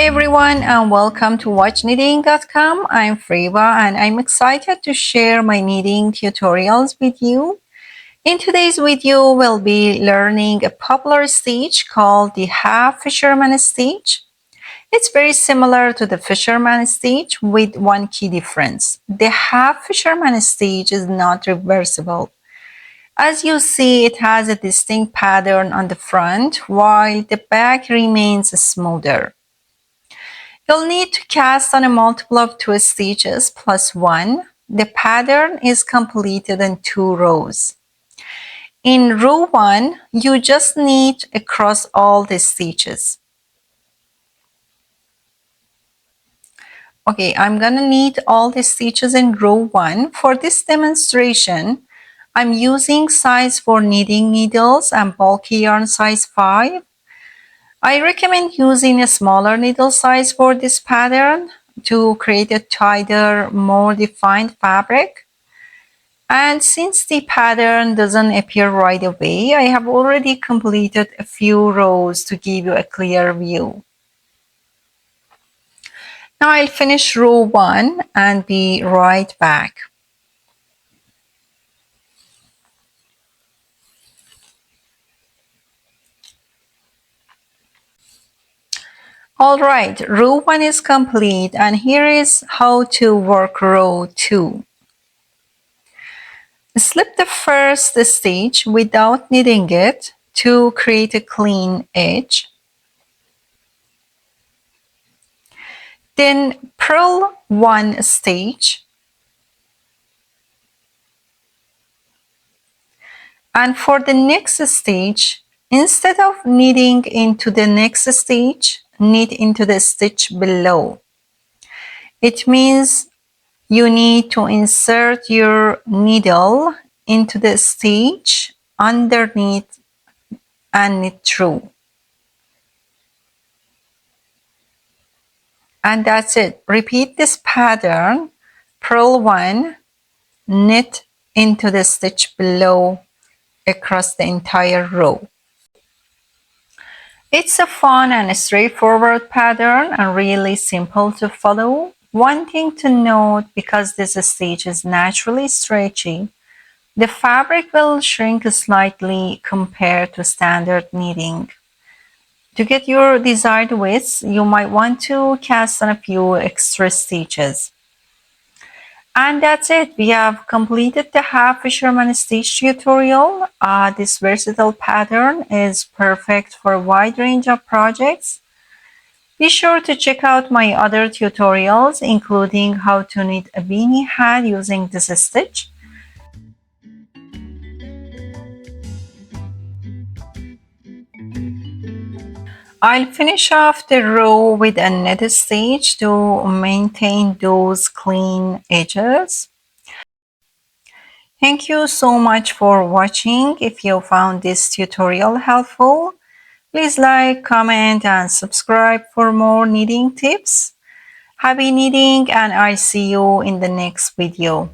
Hi everyone and welcome to watchknitting.com. I'm Fariba and I'm excited to share my knitting tutorials with you. In today's video, we'll be learning a popular stitch called the Half Fisherman Stitch. It's very similar to the Fisherman Stitch with one key difference. The Half Fisherman Stitch is not reversible. As you see, it has a distinct pattern on the front while the back remains smoother. You'll need to cast on a multiple of 2 stitches plus 1. The pattern is completed in 2 rows. In row 1, you just knit across all the stitches. Okay, I'm gonna knit all the stitches in row 1. For this demonstration, I'm using size 4 knitting needles and bulky yarn size 5. I recommend using a smaller needle size for this pattern to create a tighter, more defined fabric. And since the pattern doesn't appear right away, I have already completed a few rows to give you a clear view. Now I'll finish row 1 and be right back. Alright, row 1 is complete and here is how to work row 2. Slip the first stitch without knitting it to create a clean edge. Then purl 1 stitch. And for the next stitch, instead of knitting into the next stitch, knit into the stitch below. It means you need to insert your needle into the stitch underneath and knit through. And that's it. Repeat this pattern, purl 1, knit into the stitch below across the entire row. It's a fun and straightforward pattern and really simple to follow. One thing to note, because this stitch is naturally stretchy, the fabric will shrink slightly compared to standard knitting. To get your desired width, you might want to cast on a few extra stitches. And that's it. We have completed the Half Fisherman Stitch tutorial. This versatile pattern is perfect for a wide range of projects. Be sure to check out my other tutorials, including how to knit a beanie hat using this stitch. I'll finish off the row with a knit stitch to maintain those clean edges. Thank you so much for watching. If you found this tutorial helpful, please like, comment, and subscribe for more knitting tips. Happy knitting, and I'll see you in the next video.